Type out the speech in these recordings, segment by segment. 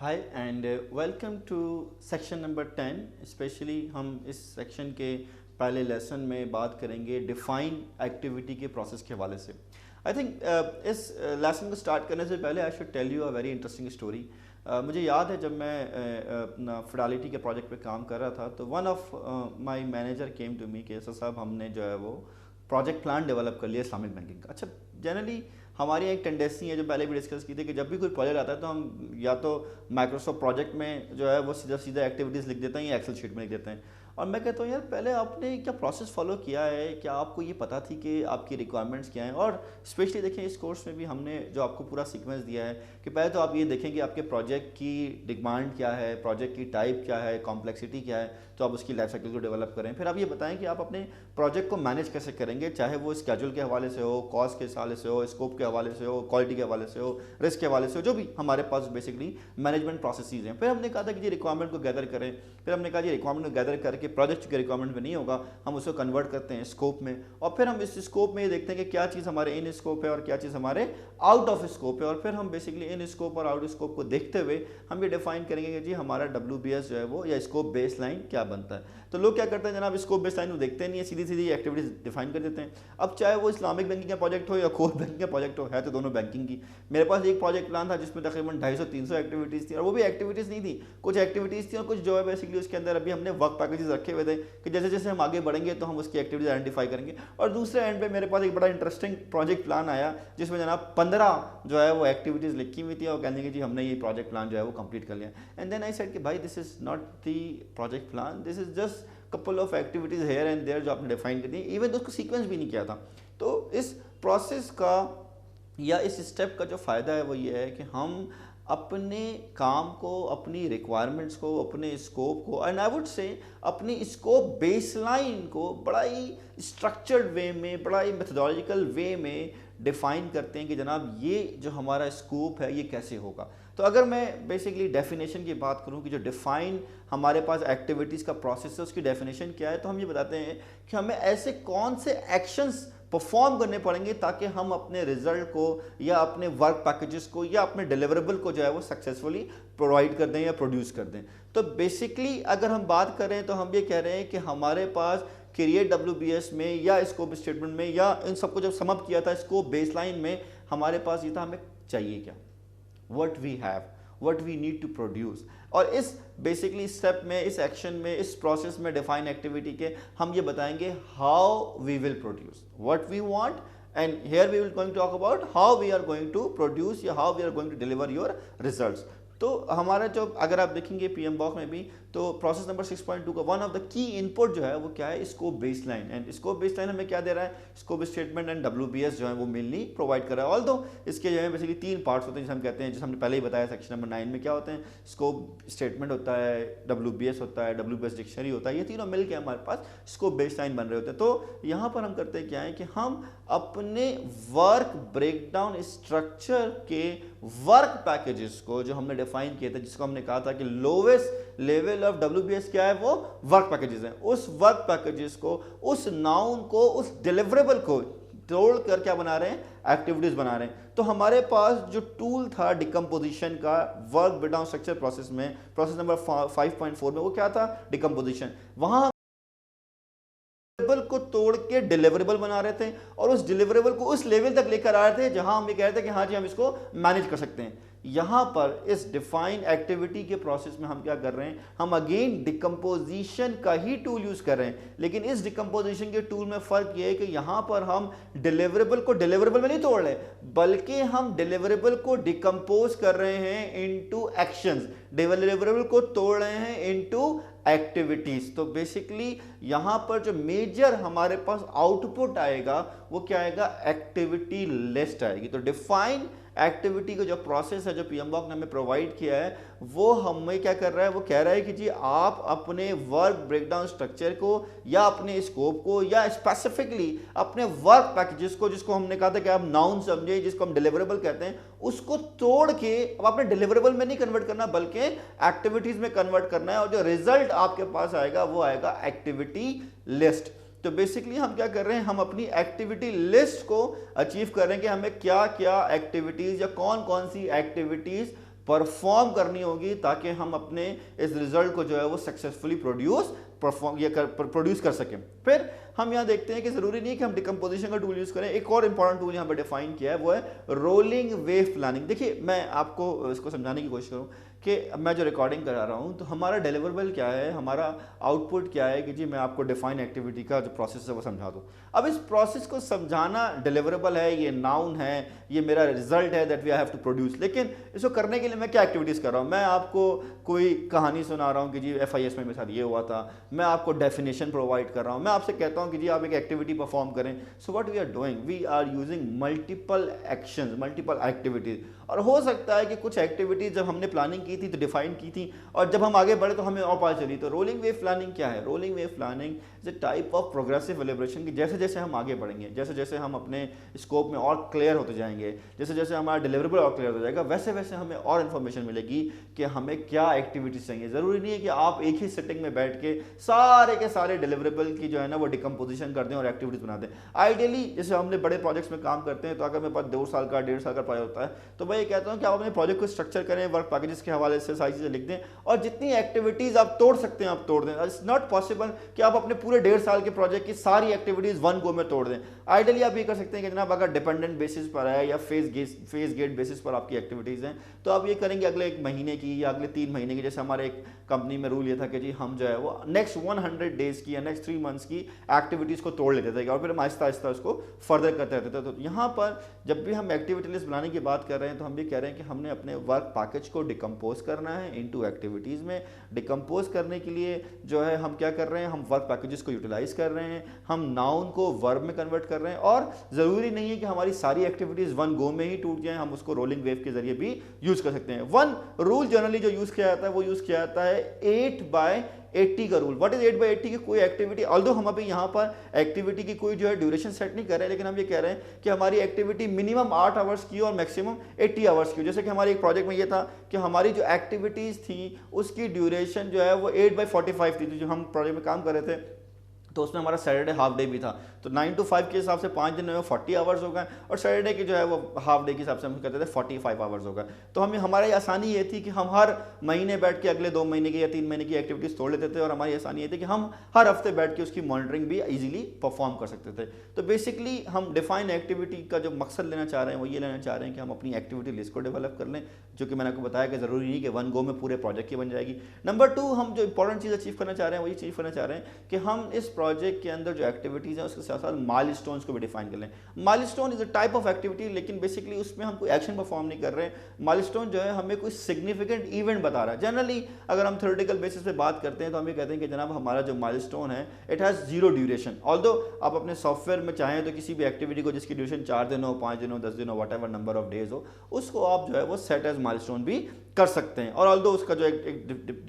Hi and welcome to section number 10। Specially हम इस section के पहले लेसन में बात करेंगे डिफाइन एक्टिविटी के प्रोसेस के हवाले से। आई थिंक इस लेसन को स्टार्ट करने से पहले I should tell you a very interesting story. मुझे याद है जब मैं अपना फिडेलिटी के प्रोजेक्ट पे काम कर रहा था तो one of my manager came to me कि सर साहब हमने जो है वो प्रोजेक्ट प्लान डेवलप कर लिया इस्लामिक बैंकिंग का। अच्छा, जनरली हमारी एक टेंडेंसी है जो पहले भी डिस्कस की थी कि जब भी कोई प्रोजेक्ट आता है तो हम या तो माइक्रोसॉफ्ट प्रोजेक्ट में जो है वो सीधा सीधा एक्टिविटीज़ लिख देते हैं या एक्सेल शीट में लिख देते हैं। और मैं कहता हूँ यार पहले आपने क्या प्रोसेस फॉलो किया है, क्या आपको ये पता थी कि आपकी रिक्वायरमेंट्स क्या हैं। और स्पेशली देखें इस कोर्स में भी हमने जो आपको पूरा सीक्वेंस दिया है कि पहले तो आप ये देखें कि आपके प्रोजेक्ट की डिमांड क्या है, प्रोजेक्ट की टाइप क्या है, कॉम्प्लेक्सिटी क्या है, तो आप उसकी लाइफ साइकिल को डेवलप करें। फिर आप ये बताएं कि आप अपने प्रोजेक्ट को मैनेज कैसे करेंगे, चाहे वो स्केड्यूल के हवाले से हो, कॉस्ट के हवाले से हो, स्कोप के हवाले से हो, क्वालिटी के हवाले से हो, रिस्क के हवाले से हो, जो भी हमारे पास बेसिकली मैनेजमेंट प्रोसेसेस हैं। फिर हमने कहा था कि ये रिक्वायरमेंट को गैदर करें। फिर हमने कहा ये रिक्वायरमेंट को गैदर करके प्रोजेक्ट के रिक्वायरमेंट में नहीं होगा, हम उसको कन्वर्ट करते हैं स्कोप में। और फिर हम इस स्कोप में ये देखते हैं कि क्या चीज़ हमारे इन स्कोप है और क्या चीज़ हमारे आउट ऑफ स्कोप है। और फिर हम बेसिकली इन स्कोप और आउट स्कोप को देखते हुए हम ये डिफाइन करेंगे कि जी हमारा WBS जो है वो या स्कोप बेस लाइन क्या बनता है। तो लोग क्या करते हैं जनाब, स्कोप बेस लाइन को देखते नहीं है, सीधी सीधी एक्टिविटीज डिफाइन कर देते हैं। अब चाहे वो इस्लामिक बैंकिंग का प्रोजेक्ट हो या कोर बैंकिंग का प्रोजेक्ट हो, है तो दोनों बैंकिंग की। मेरे पास एक प्रोजेक्ट प्लान था जिसमें तकरीबन 250-300 एक्टिविटीज़ थी, और वो भी एक्टिविटीज़ नहीं थी, कुछ एक्टिविटीज़ थी और कुछ जो है बेसिकली उसके अंदर अभी हमने वर्क पैकेजेस रखे हुए थे कि जैसे जैसे हम आगे बढ़ेंगे तो हम उसकी एक्टिविटीज आइडेंटिफाई करेंगे। और दूसरे एंड पे मेरे पास एक बड़ा इंटरेस्टिंग प्रोजेक्ट प्लान आया जिसमें जनाब 15 जो है वो एक्टिविटीज़ लिखी हुई थी और कहने कि जी हमने ये प्रोजेक्ट प्लान जो है वो कंप्लीट कर लिया। एंड देन आई सेड कि भाई this is not the project plan, this is just couple of activities here and there जो आपने डिफाइन कर दी, इवन तो उसको सीक्वेंस भी नहीं किया था। तो इस प्रोसेस का या इस स्टेप का जो फ़ायदा है वो ये है कि हम अपने काम को, अपनी रिक्वायरमेंट्स को, अपने स्कोप को, एंड आई वुड से अपनी स्कोप बेसलाइन को बड़ा ही स्ट्रक्चर्ड वे में, बड़ा ही मेथोडोलॉजिकल वे में डिफाइन करते हैं कि जनाब ये जो हमारा स्कोप है ये कैसे होगा। तो अगर मैं बेसिकली डेफिनेशन की बात करूं कि जो डिफाइन हमारे पास एक्टिविटीज़ का प्रोसेस है उसकी डेफिनेशन क्या है, तो हम ये बताते हैं कि हमें ऐसे कौन से एक्शंस परफॉर्म करने पड़ेंगे ताकि हम अपने रिजल्ट को या अपने वर्क पैकेजेस को या अपने डिलीवरेबल को जो है वो सक्सेसफुली प्रोवाइड कर दें या प्रोड्यूस कर दें। तो बेसिकली अगर हम बात करें तो हम ये कह रहे हैं कि हमारे पास क्रिएट WBS में या स्कोप स्टेटमेंट में या इन सबको जब समअप किया था स्कोप बेसलाइन में, हमारे पास ये था हमें चाहिए क्या, what we have, what we need to produce। और इस बेसिकली स्टेप में, इस एक्शन में, इस प्रोसेस में डिफाइन एक्टिविटी के हम ये बताएंगे how we will produce what we want, and here we will going to talk about how we are going to produce या how we are going to deliver your results. तो हमारा जो अगर आप देखेंगे PM बॉक्स में भी तो प्रोसेस नंबर 6.2 का one of the key input जो है वो क्या है, scope baseline. And scope baseline हमें क्या दे रहा है, स्कोप स्टेटमेंट एंड WBS जो है वो मेनली प्रोवाइड कर रहा है। ऑल दो इसके जो है बेसिकली 3 पार्ट्स होते हैं जिसे हम कहते हैं, जिसे हमने पहले ही बताया सेक्शन नंबर 9 में क्या होते हैं, स्कोप स्टेटमेंट होता है, WBS होता है, WBS डिक्शनरी होता है, ये तीनों मिलकर हमारे पास स्कोप बेसलाइन बन रहे होते हैं। तो यहाँ पर हम करते क्या है कि हम अपने वर्क ब्रेकडाउन स्ट्रक्चर के वर्क पैकेजेस को जो हमने डिफाइन किए थे, जिसको हमने कहा था कि लोवेस्ट लेवल ऑफ WBS क्या है, वो वर्क पैकेजेस हैं, उस वर्क पैकेजेस को, उस नाउन को, उस डिलीवरेबल को तोड़ कर क्या बना रहे हैं, एक्टिविटीज बना रहे हैं। तो हमारे पास जो टूल था डिकम्पोजिशन का वर्क ब्रेकडाउन स्ट्रक्चर प्रोसेस में, प्रोसेस नंबर 5.4 में, वो क्या था, डिकम्पोजिशन। वहां को तोड़ के डिलीवरेबल बना रहे थे और उस डिलीवरेबल को उस लेवल तक लेकर आ रहे थे जहां हम ये कह रहे थे कि हाँ जी हम इसको मैनेज कर सकते हैं। यहां पर इस डिफाइन एक्टिविटी के प्रोसेस में हम क्या कर रहे हैं, हम अगेन डिकम्पोजिशन का ही टूल यूज कर रहे हैं, लेकिन इस डिकम्पोजिशन के टूल में फर्क यह है कि यहां पर हम डिलीवरेबल को डिलीवरेबल में नहीं तोड़ रहे, बल्कि हम डिलीवरेबल को डिकम्पोज कर रहे हैं इनटू एक्शंस, डिलीवरेबल को तोड़ रहे हैं इनटू एक्टिविटीज। तो बेसिकली यहां पर जो मेजर हमारे पास आउटपुट आएगा वो क्या आएगा, एक्टिविटी लिस्ट आएगी। तो डिफाइन एक्टिविटी का जो प्रोसेस है जो PM बॉक्स ने हमें प्रोवाइड किया है वो हमें क्या कर रहा है, वो कह रहा है कि जी आप अपने वर्क ब्रेकडाउन स्ट्रक्चर को या अपने स्कोप को या स्पेसिफिकली अपने वर्क पैकेजेस को, जिसको हमने कहा था कि आप नाउन समझे, जिसको हम डिलीवरेबल कहते हैं, उसको तोड़ के अब आपने डिलीवरेबल में नहीं कन्वर्ट करना बल्कि एक्टिविटीज में कन्वर्ट करना है, और जो रिजल्ट आपके पास आएगा वो आएगा एक्टिविटी लिस्ट। तो बेसिकली हम क्या कर रहे हैं, हम अपनी एक्टिविटी लिस्ट को अचीव कर रहे हैं कि हमें क्या क्या एक्टिविटीज या कौन कौन सी एक्टिविटीज परफॉर्म करनी होगी ताकि हम अपने इस रिजल्ट को जो है वो सक्सेसफुली प्रोड्यूस कर सकें। फिर हम यहाँ देखते हैं कि ज़रूरी नहीं है कि हम डिकम्पोजिशन का टूल यूज़ करें। एक और इंपॉर्टेंट टूल यहाँ पर डिफाइन किया है, वो है रोलिंग वेव प्लानिंग। देखिए, मैं आपको इसको समझाने की कोशिश करूँ कि मैं जो रिकॉर्डिंग करा रहा हूँ तो हमारा डिलीवरेबल क्या है, हमारा आउटपुट क्या है, कि जी मैं आपको डिफाइन एक्टिविटी का जो प्रोसेस है वो समझा दूँ। अब इस प्रोसेस को समझाना डिलीवरेबल है, ये नाउन है, ये मेरा रिजल्ट है that we have to produce. लेकिन इसको करने के लिए मैं क्या एक्टिविटीज़ कर रहा हूँ? मैं आपको कोई कहानी सुना रहा हूँ कि जी FIS में मेरे साथ ये हुआ था, मैं आपको डेफिनेशन प्रोवाइड कर रहा हूँ, मैं आपसे कहता हूँ कि जी आप एक एक्टिविटी परफॉर्म करें। So what we are doing, we are using multiple actions, multiple activities. और हो सकता है कि कुछ एक्टिविटीज़ जब हमने प्लानिंग की थी तो डिफाइन की थी, और जब हम आगे बढ़े तो हमें और पता चली। तो रोलिंग वेव प्लानिंग क्या है? Rolling wave planning is a type of progressive elaboration, कि जैसे जैसे हम आगे बढ़ेंगे, जैसे जैसे हम अपने स्कोप में और क्लियर होते जाएंगे, जैसे जैसे हमारा डिलीवरेबल और क्लियर हो जाएगा, वैसे वैसे हमें और इन्फॉर्मेशन मिलेगी कि हमें क्या एक्टिविटीज चाहिए। ज़रूरी नहीं है कि आप एक ही सेटिंग में बैठ के सारे के सारे डिलीवरेबल की जो है ना वो डिकम्पोजिशन कर दें और एक्टिविटीज बना दें। आइडियली जैसे हमने बड़े प्रोजेक्ट्स में काम करते हैं तो अगर मेरे पास 2 साल का 1.5 साल का प्रोजेक्ट होता है तो मैं ये कहता हूँ कि आप अपने प्रोजेक्ट को स्ट्रक्चर करें, वर्क पैकेजेस के हवाले से सारी चीज़ें लिख दें, और जितनी एक्टिविटीज़ आप तोड़ सकते हैं आप तोड़ दें। इट्स नॉट पॉसिबल कि आप अपने पूरे 1.5 साल के प्रोजेक्ट की सारी एक्टिविटीज़ वन गो में तोड़ दें। आइडियली आप ये कर सकते हैं कि जनाब अगर डिपेंडेंट बेसिस पर है या फेज गेट बेसिस पर आपकी एक्टिविटीज़ हैं तो आप ये करेंगे अगले 1 महीने की या अगले 3 महीने की। जैसे हमारे एक कंपनी में रूल ये था कि जी हम जो है वो नेक्स्ट 100 डेज की या नेक्स्ट 3 मंथ्स की एक्टिविटीज़ को तोड़ लेते थे और फिर हम आहिस्ता आहिस्ता उसको फर्दर करते रहते थे। तो यहाँ पर जब भी हम एक्टिविटी लिस्ट बनाने की बात कर रहे हैं तो हम भी कह रहे हैं कि हमने अपने वर्क पैकेज को डिकम्पोज करना है इनटू एक्टिविटीज़ में। डिकम्पोज करने के लिए जो है हम क्या कर रहे हैं, हम वर्क पैकेजेस को यूटिलाइज कर रहे हैं, हम नाउन को वर्ब में कन्वर्ट कर रहे हैं, और ज़रूरी नहीं है कि हमारी सारी एक्टिविटीज़ वन गो में ही टूट जाएं, हम उसको रोलिंग वेव के जरिए भी यूज़ कर सकते हैं। वन रूल जनरली जो यूज़ किया जाता है वो यूज़ किया जाता है 8/80 का रूल। व्हाट इज 8/80 की कोई एक्टिविटी, ऑल्दो हम अभी यहाँ पर एक्टिविटी की कोई जो है ड्यूरेशन सेट नहीं कर रहे हैं, लेकिन हम ये कह रहे हैं कि हमारी एक्टिविटी मिनिमम 8 आवर्स की और मैक्सिमम 80 आवर्स की। जैसे कि हमारे एक प्रोजेक्ट में ये था कि हमारी जो एक्टिविटीज़ थी उसकी ड्यूरेशन जो है वो 8/45 थी। तो जो हम प्रोजेक्ट में काम कर रहे थे तो उसमें हमारा सैटरडे हाफ डे भी था, तो 9 to 5 के हिसाब से 5 दिन में 40 आवर्स हो गए, और सैटरडे की जो है वो हाफ डे के हिसाब से हम कहते थे 45 आवर्स हो गए। तो हमें हमारी आसानी ये थी कि हम हर महीने बैठ के अगले 2 महीने की या 3 महीने की एक्टिविटीज़ तोड़ लेते थे, और हमारी आसानी ये थी कि हम हर हफ्ते बैठ के उसकी मॉनिटरिंग भी ईजिली परफॉर्म कर सकते थे। तो बेसिकली हम डिफाइन एक्टिविटी का जो मकसद लेना चाह रहे हैं वो ये लेना चाह रहे हैं कि हम अपनी एक्टिविटी लिस्ट को डेवलप कर लें, जो कि मैंने आपको बताया कि ज़रूरी नहीं कि वन गो में पूरे प्रोजेक्ट की बन जाएगी। नंबर 2, हम जो इंपॉर्टेंट चीज़ अचीव करना चाह रहे हैं वो ये चीज़ करना चाह रहे हैं कि हम इस प्रोजेक्ट के अंदर जो एक्टिविटीज़ हैं उसके साथ साथ माइलस्टोन्स को भी डिफाइन कर लें। Milestone is a type of activity, लेकिन बेसिकली उसमें हम कोई एक्शन परफॉर्म नहीं कर रहे हैं। माइलस्टोन जो है हमें कोई सिग्निफिकेंट इवेंट बता रहा है। जनरली अगर हम थ्योरेटिकल बेसिस पे बात करते हैं तो हम ये कहते हैं कि जनाब हमारा जो माइलस्टोन है इट हैज़ 0 ड्यूरेशन। ऑल्दो आप अपने सॉफ्टवेयर में चाहें तो किसी भी एक्टिविटी को जिसकी ड्यूरेशन 4 दिन हो, 5 दिन हो, 10 दिन हो, व्हाटएवर नंबर ऑफ डेज हो, उसको आप जो है वो सेट एज माइलस्टोन भी कर सकते हैं। और ऑल्दो उसका जो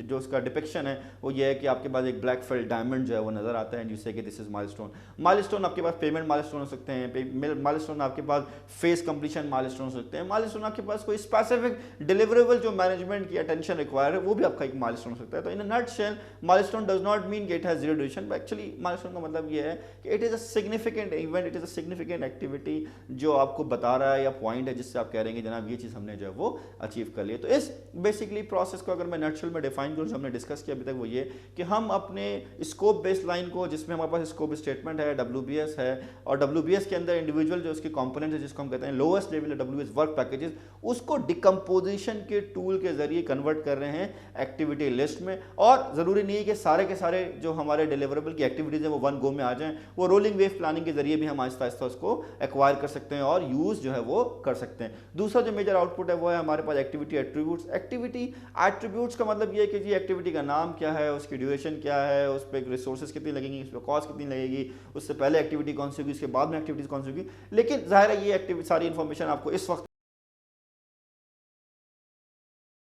जो उसका डिपिक्शन है वो ये है कि आपके पास एक ब्लैक फिल्ड डायमंड जो है वो नजर आता है, जिससे कि दिस इज माइलस्टोन। माइलस्टोन आपके पास पेमेंट माइलस्टोन हो सकते हैं, माइलस्टोन आपके पास फेस कंप्लीशन माइलस्टोन हो सकते हैं, माइलस्टोन आपके पास कोई स्पेसिफिक डिलीवरेबल जो मैनेजमेंट की अटेंशन रिक्वायर है वो भी आपका एक माइलस्टोन हो सकता है। तो in a nutshell milestone does not mean कि it has 0 duration, but actually milestone का मतलब ये है कि it is a significant event, it is a significant activity जो आपको बता रहा है या पॉइंट है जिससे आप कह रहे हैं कि जनाब ये चीज़ हमने जो है वो अचीव कर ली। तो इस बेसिकली प्रोसेस को अगर मैं नटशेल में डिफाइन करूँ जो हमने डिस्कस किया अभी तक वो ये कि हम अपने स्कोप बेस्ड लाइन को, जिसमें हमारे पास स्कोप स्टेटमेंट है, WBS है, और WBS के अंदर इंडिविजुअल जो उसके कंपोनेंट है जिसको हम कहते हैं lowest level WBS work packages, उसको डिकम्पोजिशन के टूल के जरिए कन्वर्ट कर रहे हैं एक्टिविटी लिस्ट में। और ज़रूरी नहीं है कि सारे के सारे जो हमारे डिलीवरेबल की एक्टिविटीज़ हैं वो वन गो में आ जाएं, वो रोलिंग वेव प्लानिंग के जरिए भी हम आहिस्ता आहिस्ता उसको एक्वायर कर सकते हैं और यूज़ जो है वो कर सकते हैं। दूसरा जो मेजर आउटपुट है वो है हमारे पास एक्टिविटी एट्रीब्यूट्स। एक्टिविटी एट्रीब्यूट्स का मतलब ये है कि जी एक्टिविटी का नाम क्या है, उसकी ड्यूरेशन क्या है, उस पर रिसोर्सेज कितनी लगेंगी, उस पर कॉस्ट कितनी लगेगी, उससे पहले एक्टिविटी कौन सी होगी, उसके बाद में एक्टिविटीज कौन सी होगी। लेकिन जाहिर है ये एक्टिविटी सारी इन्फॉर्मेशन आपको इस वक्त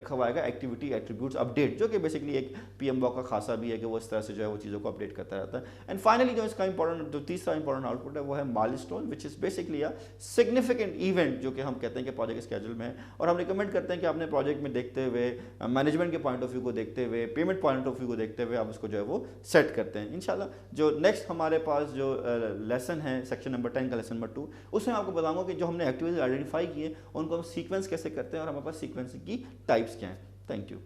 रखा हुआ है एक्टिविटी एट्रीब्यूट्स अपडेट, जो कि बेसिकली एक PMBOK का खासा भी है कि वो इस तरह से जो है वो चीज़ों को अपडेट करता रहता है। एंड फाइनली जो इसका इंपॉर्टेंट, जो तीसरा इंपॉर्टेंट आउटपुट है वो है milestone, which is basically a significant event, जो कि हम कहते हैं कि प्रोजेक्ट स्केड्यूल में है। और हम रिकमेंड करते हैं कि अपने प्रोजेक्ट में देखते हुए, मैनेजमेंट के पॉइंट ऑफ व्यू को देखते हुए, पेमेंट पॉइंट ऑफ व्यू को देखते हुए आप उसको जो है वो सेट करते हैं। इंशाल्लाह जो नेक्स्ट हमारे पास जो लेसन है सेक्शन नंबर 10 का लेसन नंबर 2, उसमें आपको बताऊंगा कि जो हमने एक्टिविटीज आइडेंटिफाई किए उनको हम सीक्वेंस कैसे करते हैं और हमारे पास सीक्वेंसिंग की टाइप्स क्या हैं। Thank you.